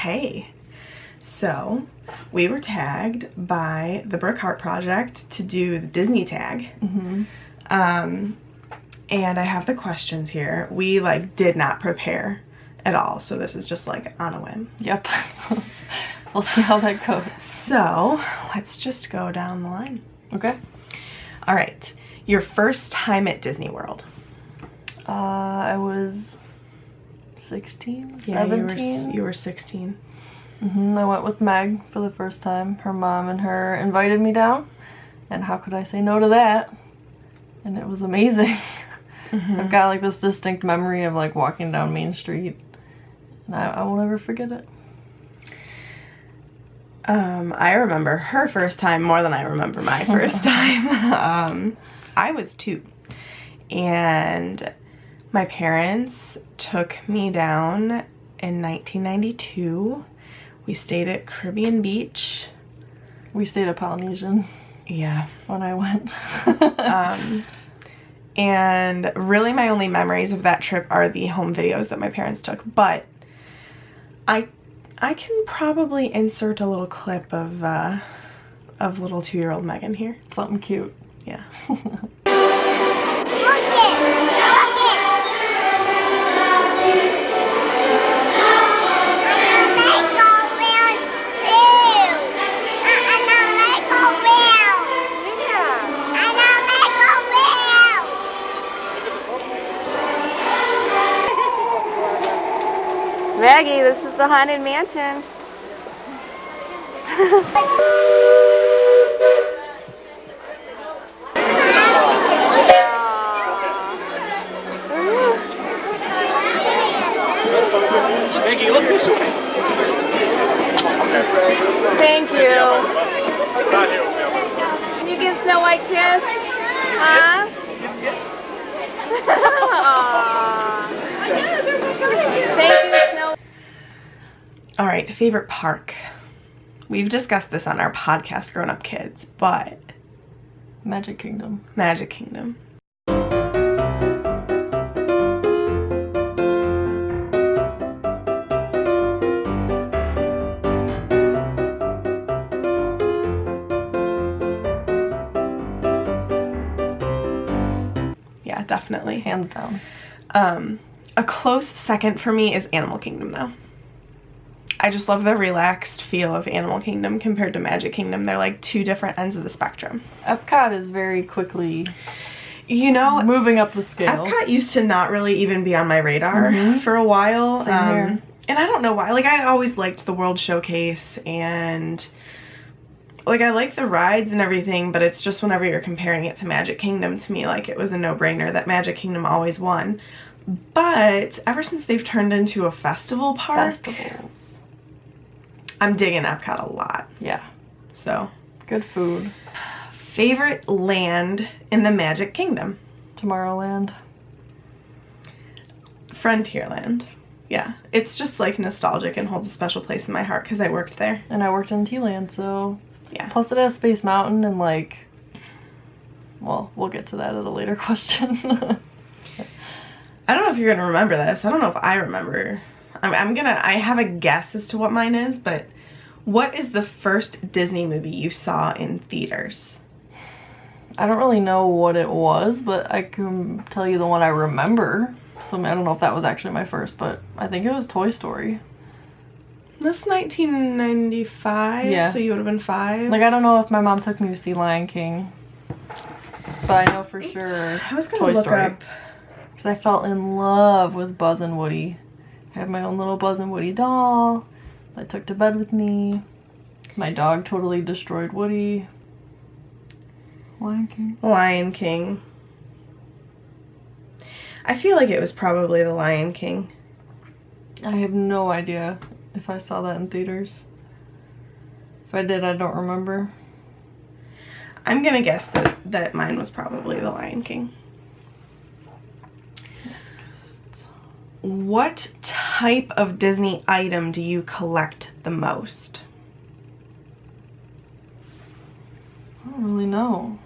Okay, so we were tagged by the Brooke Hart Project to do the Disney tag. And I have the questions here. We like did not prepare at all, so this is just like on a whim. Yep. We'll see how that goes. So let's just go down the line. Okay. All right, your first time at Disney World. I was 16, Yeah, 17. you were 16. I went with Meg for the first time. Her mom and her invited me down, and how could I say no to that? And it was amazing. I've got like this distinct memory of like walking down Main Street, and I won't ever forget it. I remember her first time more than I remember my first time. I was 2, and my parents took me down in 1992. We stayed at Caribbean Beach. We stayed at Polynesian. Yeah. When I went. And really my only memories of that trip are the home videos that my parents took, but I can probably insert a little clip of little 2-year-old Megan here. Something cute. Yeah. Maggie, this is the Haunted Mansion. Maggie, look this way. Thank you. Can you give Snow White a kiss? Huh? Thank you, Snow. All right, favorite park. We've discussed this on our podcast, Grown Up Kids, but Magic Kingdom. Magic Kingdom. Yeah, definitely. Hands down. A close second for me is Animal Kingdom, though. I just love the relaxed feel of Animal Kingdom compared to Magic Kingdom. They're like 2 different ends of the spectrum. Epcot is very quickly, you know, moving up the scale. Epcot used to not really even be on my radar for a while. Same here. And I don't know why. Like, I always liked the World Showcase, and like I like the rides and everything, but it's just whenever you're comparing it to Magic Kingdom, to me, like, it was a no-brainer that Magic Kingdom always won. But ever since they've turned into a festival park, Festivals. I'm digging Epcot a lot. Yeah. So, Good food. favorite land in the Magic Kingdom? Tomorrowland. Frontierland. Yeah, it's just like nostalgic and holds a special place in my heart because I worked there. And I worked in T-Land, so Yeah. plus it has Space Mountain and like, well, we'll get to that at a later question. I don't know if you're gonna remember this. I don't know if I remember. I have a guess as to what mine is, but what is the first Disney movie you saw in theaters? I don't really know what it was, but I can tell you the one I remember. So I don't know if that was actually my first, but I think it was Toy Story. That's 1995, Yeah. so you would have been 5. Like, I don't know if my mom took me to see Lion King, but I know for sure I was gonna Toy look Story. up. Because I fell in love with Buzz and Woody. I have my own little Buzz and Woody doll that I took to bed with me. My dog totally destroyed Woody. Lion King. Lion King. I feel like it was probably The Lion King. I have no idea if I saw that in theaters. If I did, I don't remember. I'm gonna guess that mine was probably The Lion King. What type of Disney item do you collect the most? I don't really know.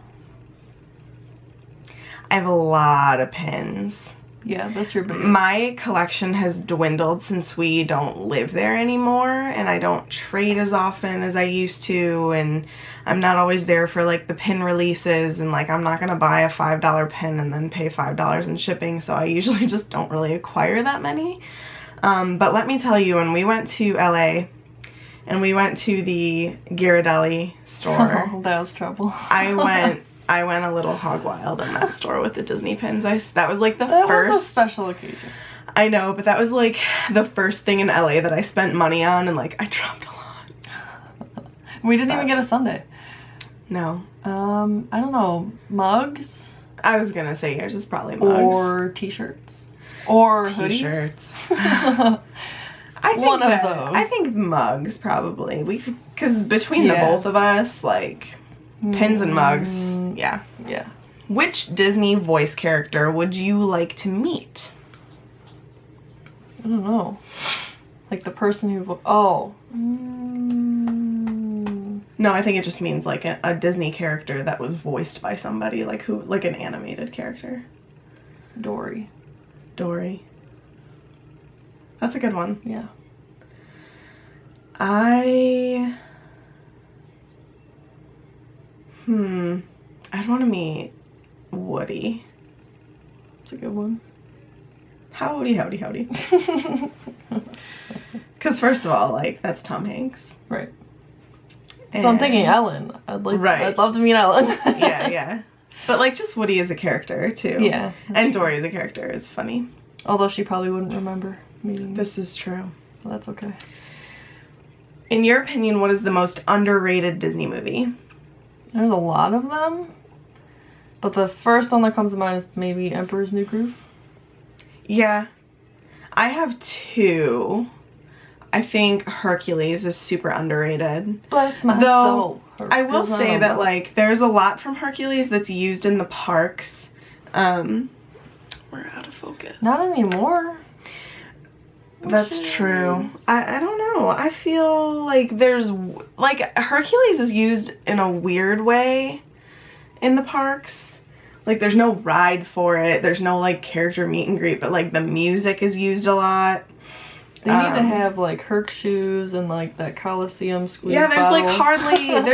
I have a lot of pins. Yeah, that's your biggest. My collection has dwindled since we don't live there anymore, and I don't trade as often as I used to, and I'm not always there for like the pin releases, and like I'm not gonna buy a $5 pin and then pay $5 in shipping, so I usually just don't really acquire that many. But let me tell you, when we went to LA and we went to the Ghirardelli store, Oh, that was trouble. I went a little hog wild in that store with the Disney pins. That was like the That first. was a special occasion. I know, but that was like the first thing in LA that I spent money on, and like I dropped a lot. We didn't even get a sundae. No. I don't know, mugs? I was gonna say yours is probably mugs. Or t-shirts. Or T-shirts. hoodies. I think One of that- those. I think mugs probably. Because between the Yeah. both of us, like pins and mugs, yeah. Yeah. Which Disney voice character would you like to meet? I don't know. Like the person who No, I think it just means like a Disney character that was voiced by somebody, like an animated character. Dory. Dory. That's a good one. Yeah. I'd want to meet Woody. It's a good one. Howdy, howdy, howdy. Because first of all, like, that's Tom Hanks. Right. So I'm thinking Ellen. I'd love to meet Ellen. yeah. But like, just Woody as a character too. Yeah. And Dory as a character is funny. Although she probably wouldn't remember meeting. This is true. Well, that's okay. In your opinion, what is the most underrated Disney movie? There's a lot of them. But the first one that comes to mind is maybe Emperor's New Groove. Yeah. I have two. I think Hercules is super underrated. Bless my Though, soul. I will say that, like, there's a lot from Hercules that's used in the parks. We're out of focus. Not anymore. That's true. I don't know. I feel like there's, like, Hercules is used in a weird way in the parks. Like, there's no ride for it. There's no, like, character meet and greet, but, like, the music is used a lot. They need to have like Herc shoes and like that Coliseum squeeze Yeah, there's bottle.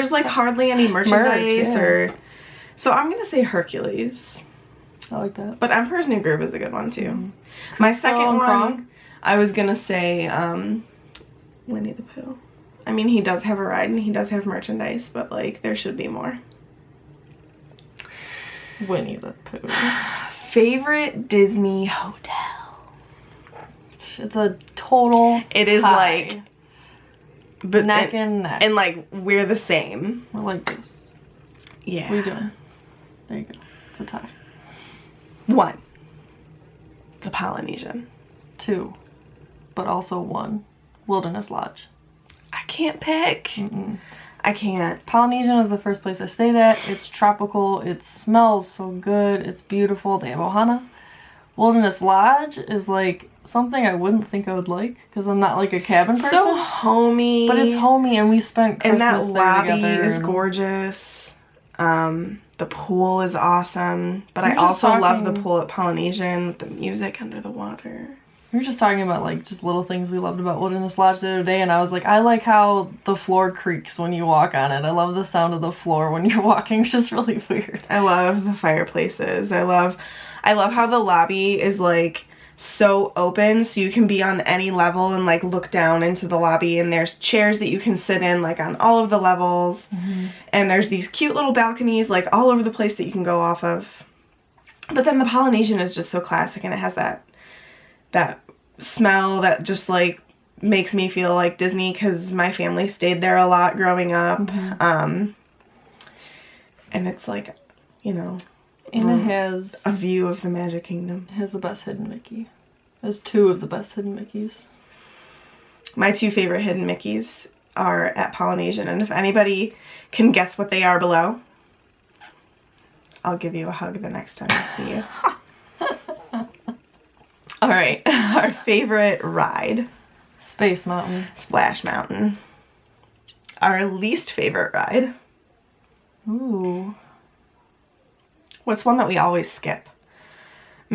like hardly any merchandise Merch, yeah. So I'm gonna say Hercules. I like that. But Emperor's New Groove is a good one too. Mm-hmm. My second and one, Kronk. I was gonna say Winnie the Pooh. I mean, he does have a ride and he does have merchandise, but like there should be more. Winnie the Pooh. Favorite Disney hotel? It's a total It is tie. like, but Neck and neck. and like we're the same. We're like this. Yeah. What are you doing? There you go. It's a tie. 1. The Polynesian. 2. But also 1. Wilderness Lodge. I can't pick. I can't. Polynesian is the first place I stayed at. It's tropical. It smells so good. It's beautiful. They have ohana. Wilderness Lodge is like something I wouldn't think I would like because I'm not like a cabin person. So homey. But it's homey, and we spent Christmas and that there lobby together. is and gorgeous. The pool is awesome. But We're I just also love the talking- pool at Polynesian with the music under the water. We were just talking about like just little things we loved about Wilderness Lodge the other day, and I was like, I like how the floor creaks when you walk on it. I love the sound of the floor when you're walking, which is really weird. I love the fireplaces. I love how the lobby is like so open so you can be on any level and like look down into the lobby, and there's chairs that you can sit in like on all of the levels, and there's these cute little balconies like all over the place that you can go off of. But then the Polynesian is just so classic, and it has that smell that just like makes me feel like Disney because my family stayed there a lot growing up. And it's like, you know, And it has a view of the Magic Kingdom. It has the best hidden Mickey. There's 2 of the best hidden Mickeys. My 2 favorite hidden Mickeys are at Polynesian, and if anybody can guess what they are below, I'll give you a hug the next time I see you. All right, our favorite ride, Space Mountain. Splash Mountain. Our least favorite ride, Ooh. what's one that we always skip?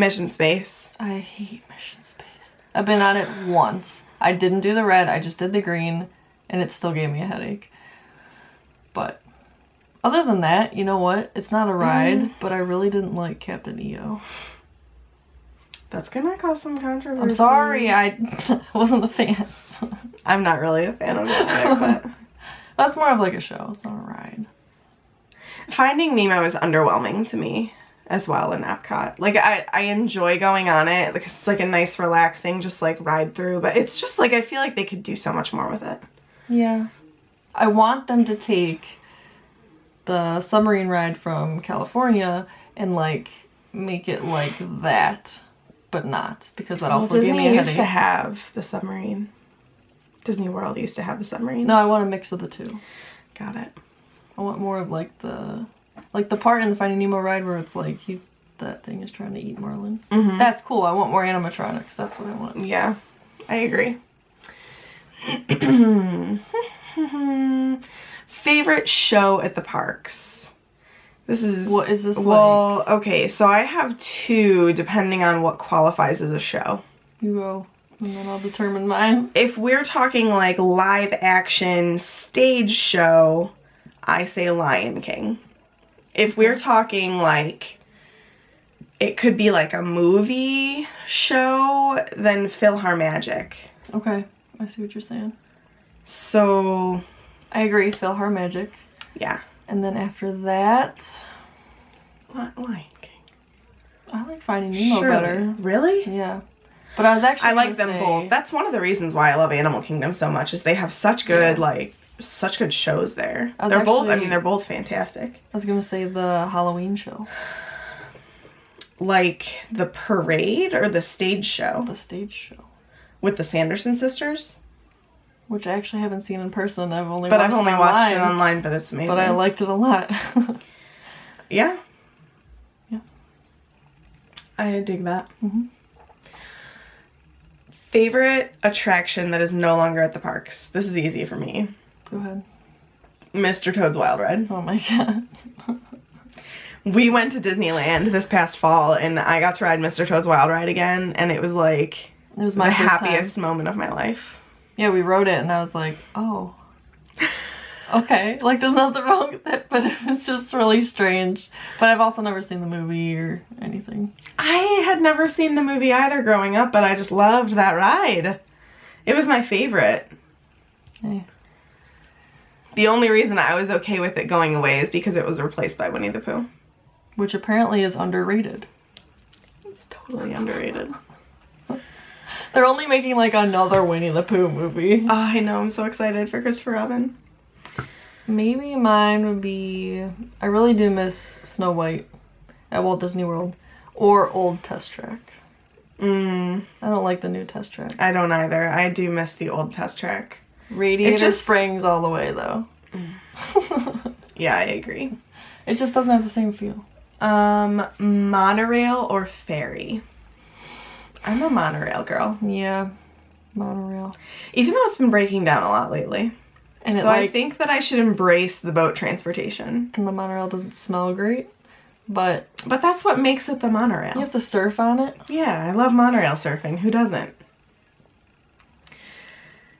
Mission Space. I hate Mission Space. I've been on it once. I didn't do the red, I just did the green, and it still gave me a headache. But other than that, you know what? It's not a ride, but I really didn't like Captain EO. That's gonna cause some controversy. I'm sorry, I wasn't a fan. I'm not really a fan of it either, but That's more of like a show, it's not a ride. Finding Nemo is underwhelming to me as well in Epcot. Like, I enjoy going on it because it's like a nice, relaxing, just like ride through, but it's just like, I feel like they could do so much more with it. Yeah. I want them to take the submarine ride from California and like make it like that, but not, because that also gave me a Disney used headache. to have the submarine. Disney World used to have the submarine. No, I want a mix of the two. Got it. I want more of like the part in the Finding Nemo ride where it's like that thing is trying to eat Marlin. Mhm. That's cool. I want more animatronics. That's what I want. Yeah, I agree. Favorite show at the parks? What is this Well, okay, so I have two depending on what qualifies as a show. You go, and then I'll determine mine. If we're talking like live action stage show, I say Lion King. If we're talking like, it could be like a movie show, then PhilharMagic. Okay, I see what you're saying. So, I agree, PhilharMagic. yeah. And then after that, Lion King. I like Finding Nemo Surely. better. Really? Yeah. But I was actually I like gonna them say- both. That's one of the reasons why I love Animal Kingdom so much, is they have such good, such good shows there. I was They're both, I actually- mean, they're both fantastic. I was gonna say the Halloween show. Like the parade or the stage show The stage show. with the Sanderson sisters. Which I actually haven't seen in person. I've only But watched I've only it watched it online. online, but it's amazing. But I liked it a lot. Yeah. Yeah. I dig that. Mhm. Favorite attraction that is no longer at the parks? This is easy for me. Go ahead. Mr. Toad's Wild Ride. Oh my god. We went to Disneyland this past fall, and I got to ride Mr. Toad's Wild Ride again, and it was like It was my the first happiest time. moment of my life. Yeah, we rode it and I was like, oh. Okay, like there's nothing wrong with it, but it was just really strange. But I've also never seen the movie or anything. I had never seen the movie either growing up, but I just loved that ride. It was my favorite. Hey. The only reason I was okay with it going away is because it was replaced by Winnie the Pooh. Which apparently is underrated. It's totally underrated. They're only making like another Winnie the Pooh movie. Oh, I know, I'm so excited for Christopher Robin. Maybe mine would be, I really do miss Snow White at Walt Disney World. Or Old Test Track. I don't like the new Test Track. I don't either. I do miss the old Test Track. Radiator Springs all the way though. Yeah, I agree. It just doesn't have the same feel. Monorail or Ferry? I'm a monorail girl. Yeah, Monorail. Even though it's been breaking down a lot lately. And So I think that I should embrace the boat transportation. and the monorail doesn't smell great, but But that's what makes it the monorail. you have to surf on it. Yeah, I love monorail surfing. Who doesn't?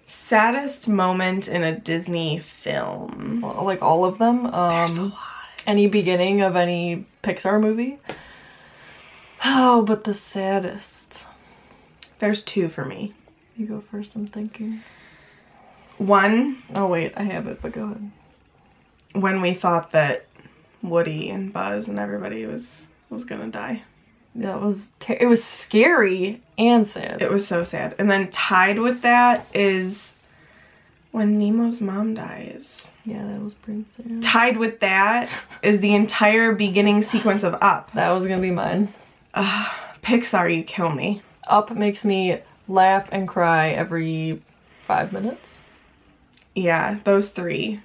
Saddest moment in a Disney film? Like all of them. There's a lot. Any beginning of any Pixar movie. Oh, but the saddest. There's two for me. You go first, I'm thinking. One, Oh wait, I have it, but go ahead. when we thought that Woody and Buzz and everybody was gonna die. That was it was scary and sad. It was so sad. And then tied with that is when Nemo's mom dies. Yeah, that was pretty sad. Tied with that is the entire beginning sequence of Up. That was gonna be mine. Pixar, you kill me. Up makes me laugh and cry every 5 minutes. Yeah, those three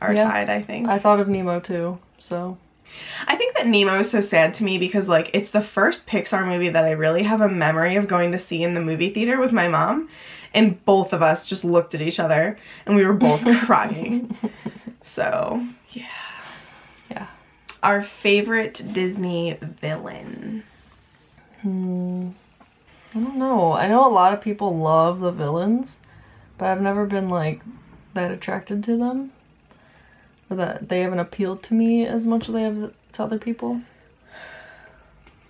are Yeah. tied, I think. I thought of Nemo too, so. I think that Nemo is so sad to me because, like, it's the first Pixar movie that I really have a memory of going to see in the movie theater with my mom, and both of us just looked at each other, and we were both crying. So, yeah. Yeah. Our favorite Disney villain. I don't know. I know a lot of people love the villains, but I've never been like that attracted to them. Or that they haven't appealed to me as much as they have to other people.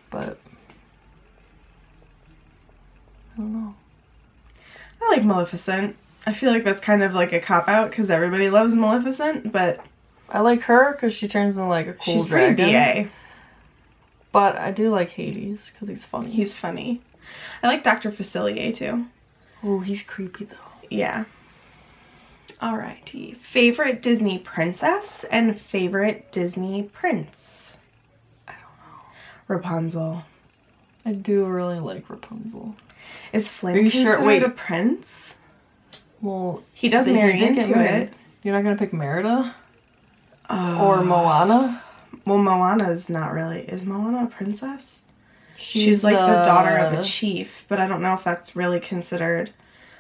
But I don't know. I like Maleficent. I feel like that's kind of like a cop-out because everybody loves Maleficent, but I like her because she turns into like a cool she's pretty dragon. BA. But I do like Hades because he's funny. He's funny. I like Dr. Facilier too. Oh, he's creepy though. Yeah. Alrighty. Favorite Disney princess and favorite Disney prince? I don't know. Rapunzel. I do really like Rapunzel. Is Flynn Are you sure? considered Wait. a prince? Well, He does he marry did get into married. it. You're not gonna pick Merida or Moana? Well, Moana's not really. Is Moana a princess? She's like the daughter of a chief, but I don't know if that's really considered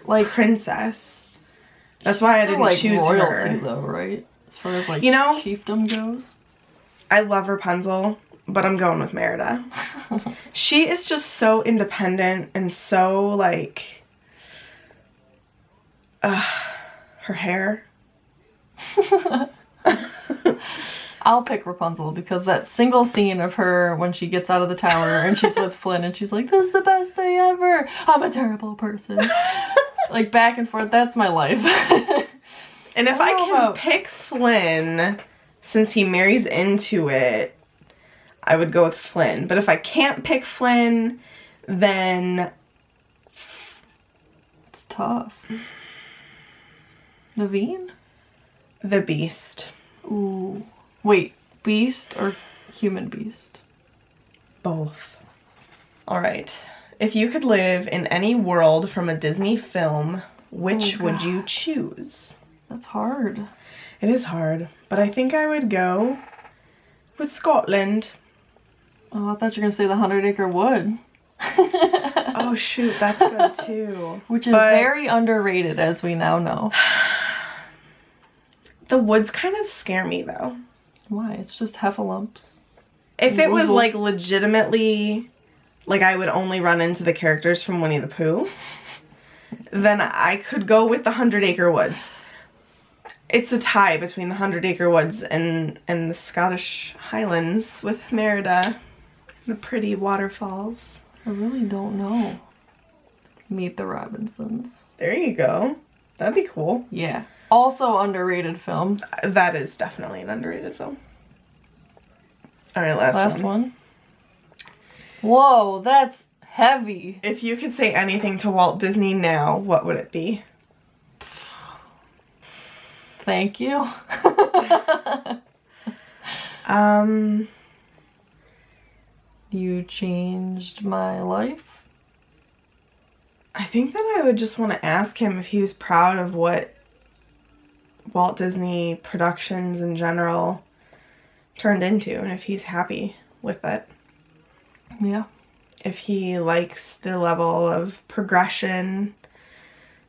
like princess. That's why I still, didn't like, choose royalty, her. though, right? As far as like You know- chiefdom goes. I love Rapunzel, but I'm going with Merida. She is just so independent and so like her hair. I'll pick Rapunzel because that single scene of her when she gets out of the tower and she's with Flynn and she's like, "This is the best day ever. I'm a terrible person." Like back and forth, that's my life. And if I I don't know can about- pick Flynn, since he marries into it, I would go with Flynn. But if I can't pick Flynn, then It's tough. Naveen? the Beast. Ooh. Wait, beast or human beast? Both. All right. If you could live in any world from a Disney film, which would you choose? That's hard. It is hard, but I think I would go with Scotland. Oh, I thought you were gonna say the 100-Acre Wood. Oh shoot, that's good too. Which is But very underrated, as we now know. the woods kind of scare me though. Why? It's just heffalumps. If it was Woozles. like legitimately, like I would only run into the characters from Winnie the Pooh, then I could go with the 100-Acre Woods. It's a tie between the 100-Acre Woods and the Scottish Highlands with Merida, the pretty waterfalls. I really don't know. Meet the Robinsons. There you go. That'd be cool. Yeah. Also underrated film. That is definitely an underrated film. All right, last one. Whoa, that's heavy. If you could say anything to Walt Disney now, what would it be? Thank you. You changed my life. I think that I would just want to ask him if he was proud of what Walt Disney Productions in general turned into, and if he's happy with it. Yeah. If he likes the level of progression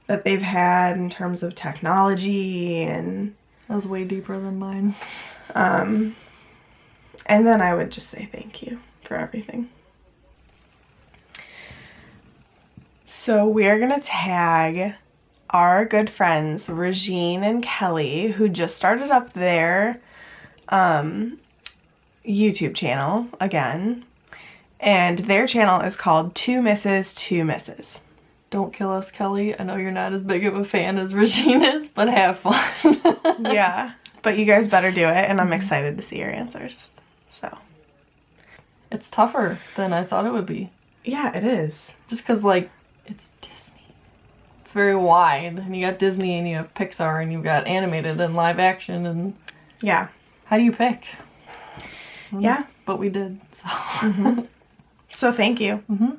that they've had in terms of technology and That was way deeper than mine. and then I would just say thank you for everything. So we're gonna tag our good friends Regine and Kelly, who just started up their YouTube channel again, and their channel is called Two Misses, Two Misses. Don't kill us, Kelly. I know you're not as big of a fan as Regine is, but have fun. Yeah, but you guys better do it, and I'm excited to see your answers. So It's tougher than I thought it would be. yeah, it is. Just because, like, it's Disney. It's very wide. And you got Disney and you have Pixar and you've got animated and live action. And Yeah. how do you pick? Yeah. But we did, so. So thank you. Mm-hmm.